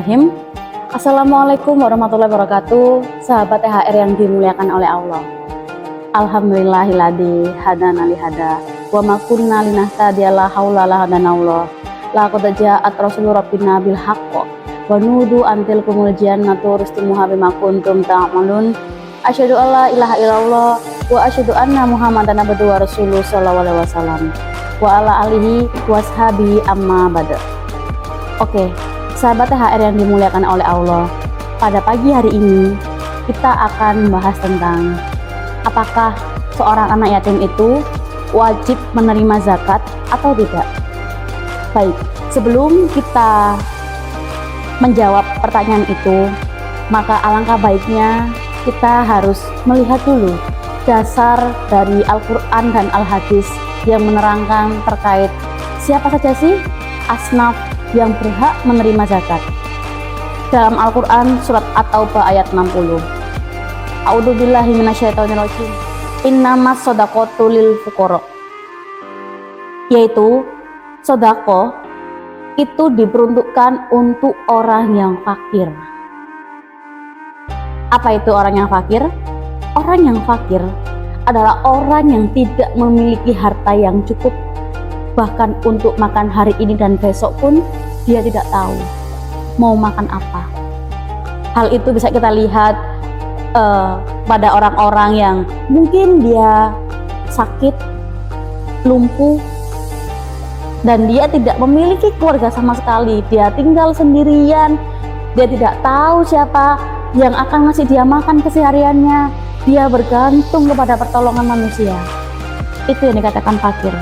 Bismillahirrahmanirrahim. Assalamualaikum warahmatullahi wabarakatuh. Sahabat THR yang dimuliakan oleh Allah. Alhamdulillahilladzi hadana li hada wa ma kunna linahtadiya la haula la hadanallah. Laqad ja'at rasulur rabbina bil haqq wa nudu antil kumul jannatu rustimuha bima kuntum ta'malun. Asyhadu alla ilaha illallah wa asyhadu anna Muhammadan abduhu wa rasuluhu sallallahu alaihi wasallam wa ala alihi washabi amma ba'da. Oke, sahabat THR yang dimuliakan oleh Allah, pada pagi hari ini kita akan membahas tentang apakah seorang anak yatim itu wajib menerima zakat atau tidak. Baik, sebelum kita menjawab pertanyaan itu, maka alangkah baiknya kita harus melihat dulu dasar dari Al-Quran dan Al-Hadis yang menerangkan terkait siapa saja sih asnaf yang berhak menerima zakat. Dalam Al-Quran surat At-Taubah ayat 60, A'udzubillahi minasyaitonirrajim, innamas shadaqatu lil fuqara, yaitu sedekah itu diperuntukkan untuk orang yang fakir. Apa itu orang yang fakir? Orang yang fakir adalah orang yang tidak memiliki harta yang cukup, bahkan untuk makan hari ini dan besok pun dia tidak tahu mau makan apa. Hal itu bisa kita lihat pada orang-orang yang mungkin dia sakit, lumpuh, dan dia tidak memiliki keluarga sama sekali. Dia tinggal sendirian, dia tidak tahu siapa yang akan ngasih dia makan kesehariannya. Dia bergantung kepada pertolongan manusia. Itu yang dikatakan fakir.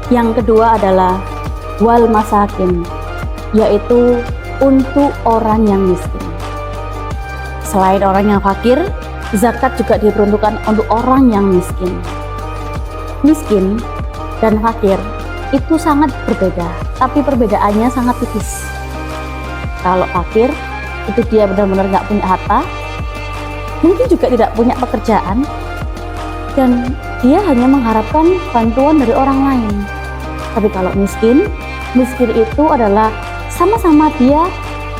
Yang kedua adalah wal masakin, yaitu untuk orang yang miskin. Selain orang yang fakir, zakat juga diperuntukkan untuk orang yang miskin. Miskin dan fakir itu sangat berbeda, tapi perbedaannya sangat tipis. Kalau fakir itu dia benar-benar nggak punya harta, mungkin juga tidak punya pekerjaan, dan dia hanya mengharapkan bantuan dari orang lain. Tapi kalau miskin itu adalah sama-sama dia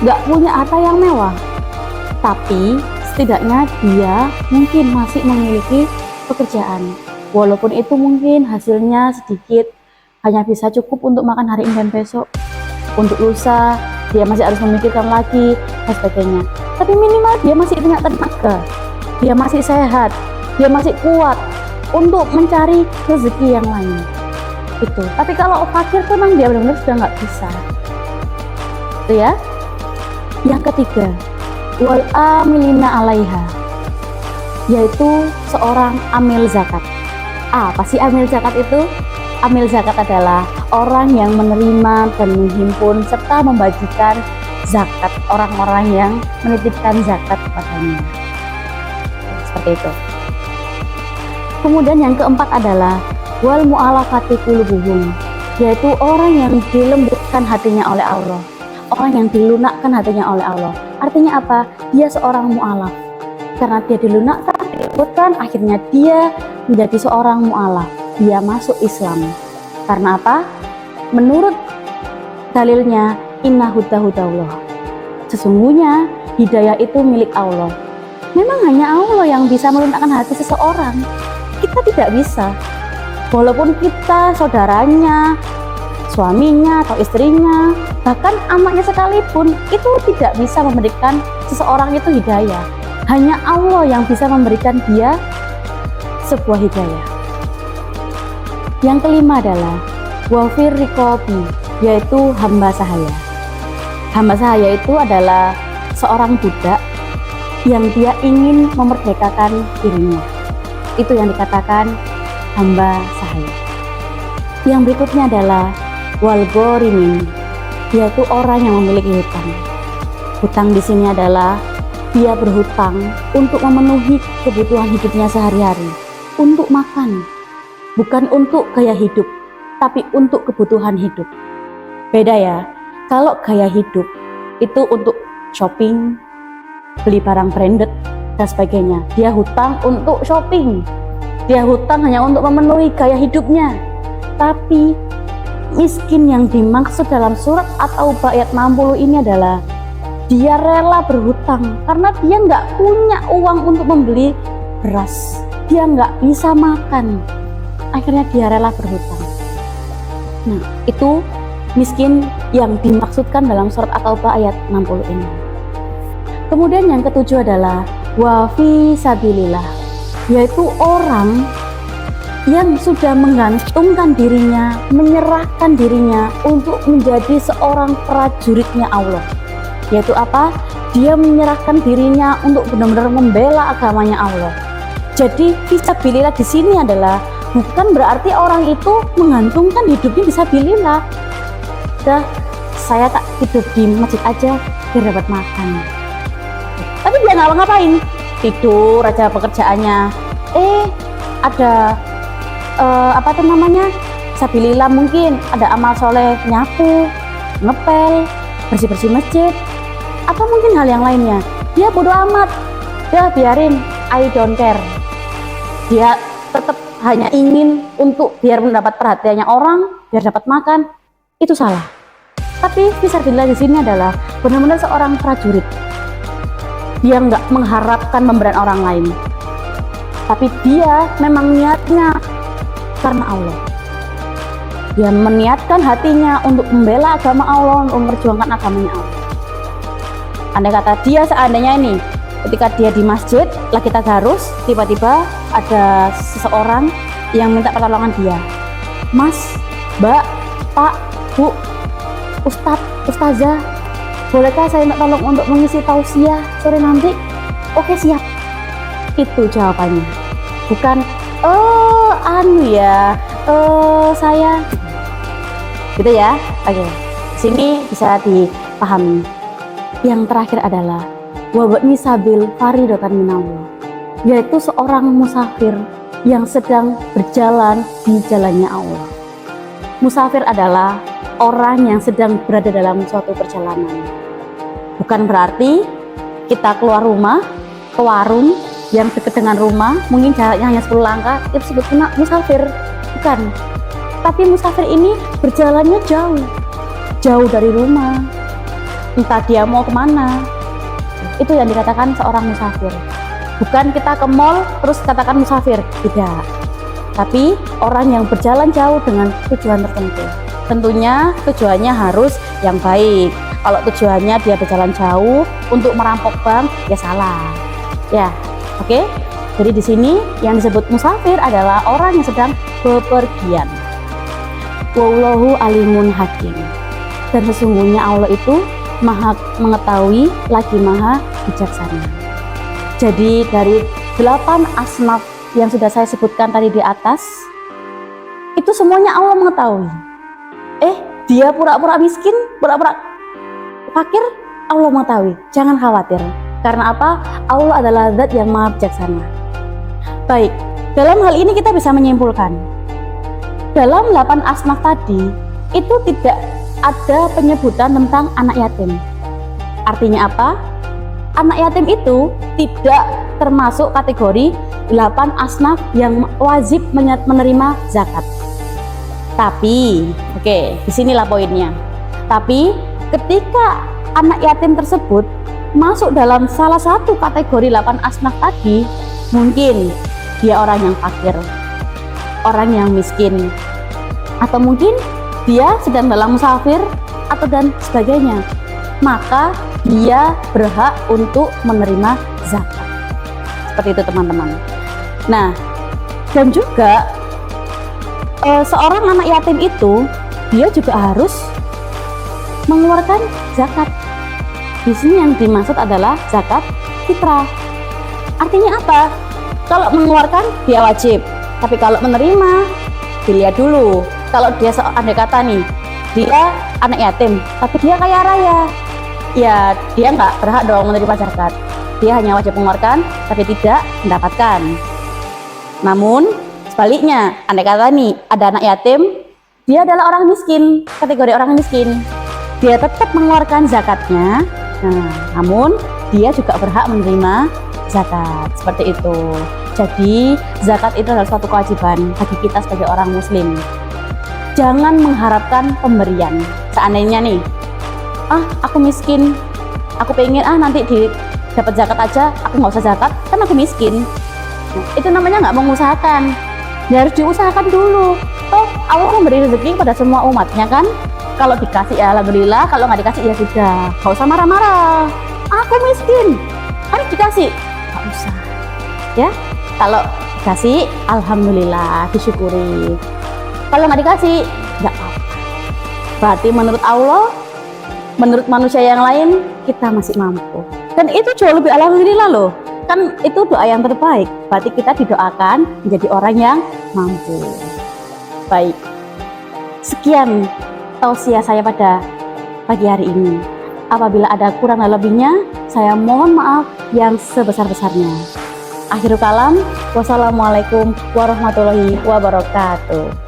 nggak punya harta yang mewah, tapi setidaknya dia mungkin masih memiliki pekerjaan, walaupun itu mungkin hasilnya sedikit, hanya bisa cukup untuk makan hari ini dan besok. Untuk lusa dia masih harus memikirkan lagi dan sebagainya, tapi minimal dia masih punya tenaga, dia masih sehat, dia masih kuat untuk mencari rezeki yang lain. Itu. Tapi kalau fakir tuh memang dia benar-benar sudah nggak bisa. Itu ya. Yang ketiga, wal amilina alaiha, yaitu seorang amil zakat. Apa sih amil zakat itu? Amil zakat adalah orang yang menerima dan menghimpun serta membagikan zakat, orang-orang yang menitipkan zakat kepadanya. Seperti itu. Kemudian yang keempat adalah wal mu'alafati qulubuhum, yaitu orang yang dilembutkan hatinya oleh Allah, orang yang dilunakkan hatinya oleh Allah. Artinya apa? Dia seorang mu'alaf. Karena dia dilunakkan, dilembutkan, akhirnya dia menjadi seorang mu'alaf. Dia masuk Islam. Karena apa? Menurut dalilnya, inna hudahudallah, sesungguhnya hidayah itu milik Allah. Memang hanya Allah yang bisa melunakkan hati seseorang. Kita tidak bisa. Walaupun kita saudaranya, suaminya atau istrinya, bahkan anaknya sekalipun, itu tidak bisa memberikan seseorang itu hidayah. Hanya Allah yang bisa memberikan dia sebuah hidayah. Yang kelima adalah wafir riqabi, yaitu hamba sahaya. Hamba sahaya itu adalah seorang budak yang dia ingin memerdekakan dirinya. Itu yang dikatakan hamba sahaya. Yang berikutnya adalah wal ghorimin, yaitu orang yang memiliki hutang. Hutang di sini adalah dia berhutang untuk memenuhi kebutuhan hidupnya sehari-hari, untuk makan, bukan untuk gaya hidup, tapi untuk kebutuhan hidup. Beda ya. Kalau gaya hidup itu untuk shopping, beli barang branded dan sebagainya. Dia hutang untuk shopping, dia hutang hanya untuk memenuhi gaya hidupnya. Tapi miskin yang dimaksud dalam surat At-Taubah ayat 60 ini adalah dia rela berhutang karena dia nggak punya uang untuk membeli beras, dia nggak bisa makan, akhirnya dia rela berhutang. Nah, itu miskin yang dimaksudkan dalam surat At-Taubah ayat 60 ini. Kemudian yang ketujuh adalah wa fi sabilillah, yaitu orang yang sudah menggantungkan dirinya, menyerahkan dirinya untuk menjadi seorang prajuritnya Allah. Yaitu apa? Dia menyerahkan dirinya untuk benar-benar membela agamanya Allah. Jadi fisabilillah di sini adalah bukan berarti orang itu menggantungkan hidupnya fisabilillah. Udah, saya tak hidup di masjid aja biar dapat makan. Tapi dia nggak ngapain, tidur aja pekerjaannya. Ada apa tuh namanya, sabilillah, mungkin ada amal soleh, nyapu, ngepel, bersih-bersih masjid, atau mungkin hal yang lainnya. Dia bodoh amat, dia biarin, I don't care. Dia tetap hanya ingin untuk biar mendapat perhatiannya orang, biar dapat makan. Itu salah. Tapi fisabilillah di sini adalah benar-benar seorang prajurit. Dia nggak mengharapkan pemberian orang lain, tapi dia memang niatnya karena Allah. Dia meniatkan hatinya untuk membela agama Allah, untuk memperjuangkan agamanya Allah. Andai kata dia seandainya ini, ketika dia di masjid lagi tadarus, tiba-tiba ada seseorang yang minta pertolongan dia. Mas, Mbak, Pak, Bu, Ustadz, Ustazah, bolehkah saya minta tolong untuk mengisi tausiah sore nanti? Oke, siap. Itu jawabannya. Bukan saya gitu ya. Oke, sini bisa dipahami. Yang terakhir adalah wabni sabil faridotan minallah, yaitu seorang musafir yang sedang berjalan di jalannya Allah. Musafir adalah orang yang sedang berada dalam suatu perjalanan. Bukan berarti kita keluar rumah ke warung yang dekat dengan rumah, mungkin jaraknya hanya 10 langkah, itu disebut musafir. Bukan. Tapi musafir ini berjalannya jauh dari rumah. Entah dia mau kemana. Itu yang dikatakan seorang musafir. Bukan kita ke mall terus katakan musafir, tidak. Tapi orang yang berjalan jauh dengan tujuan tertentu. Tentunya tujuannya harus yang baik. Kalau tujuannya dia berjalan jauh untuk merampok bank, ya salah. Ya, oke. Jadi di sini yang disebut musafir adalah orang yang sedang bepergian. Wallahu alimun hakim. Dan sesungguhnya Allah itu maha mengetahui lagi maha bijaksana. Jadi dari 8 asnaf yang sudah saya sebutkan tadi di atas, itu semuanya Allah mengetahui. Dia pura-pura miskin, pura-pura fakir, Allah mengetahui. Jangan khawatir. Karena apa? Allah adalah zat yang maha bijaksana. Baik, dalam hal ini kita bisa menyimpulkan, dalam 8 asnaf tadi itu tidak ada penyebutan tentang anak yatim. Artinya apa? Anak yatim itu tidak termasuk kategori 8 asnaf yang wajib menerima zakat. Tapi, disinilah poinnya. Tapi ketika anak yatim tersebut masuk dalam salah satu kategori 8 asnaf tadi, mungkin dia orang yang fakir, orang yang miskin, atau mungkin dia sedang dalam musafir atau dan sebagainya, maka dia berhak untuk menerima zakat. Seperti itu teman-teman. Nah, dan juga seorang anak yatim itu dia juga harus mengeluarkan zakat. Di sini yang dimaksud adalah zakat fitrah. Artinya apa? Kalau mengeluarkan dia wajib, tapi kalau menerima dilihat dulu. Kalau dia andai kata nih, dia anak yatim, tapi dia kaya raya, ya dia nggak berhak dong menerima zakat. Dia hanya wajib mengeluarkan, tapi tidak mendapatkan. Namun sebaliknya, andai kata nih ada anak yatim, dia adalah orang miskin, kategori orang miskin, dia tetap mengeluarkan zakatnya. Nah, namun dia juga berhak menerima zakat, seperti itu. Jadi zakat itu adalah suatu kewajiban bagi kita sebagai orang muslim. Jangan mengharapkan pemberian. Seandainya nih, aku miskin, aku pengen nanti dapat zakat aja, aku nggak usah zakat, kan aku miskin. Nah, itu namanya nggak mengusahakan. Ya, harus diusahakan dulu. Toh Allah memberi rezeki pada semua umatnya kan. Kalau dikasih ya alhamdulillah, kalau nggak dikasih ya sudah, nggak usah marah-marah. Aku miskin, harus dikasih, nggak usah. Ya, kalau dikasih alhamdulillah, disyukuri. Kalau nggak dikasih, nggak apa-apa. Berarti menurut Allah, menurut manusia yang lain, kita masih mampu. Dan itu jauh lebih alhamdulillah loh. Kan itu doa yang terbaik. Berarti kita didoakan menjadi orang yang mampu. Baik. Sekian tausiah saya pada pagi hari ini. Apabila ada kurang dan lebihnya, saya mohon maaf yang sebesar-besarnya. Akhirul kalam, wassalamualaikum warahmatullahi wabarakatuh.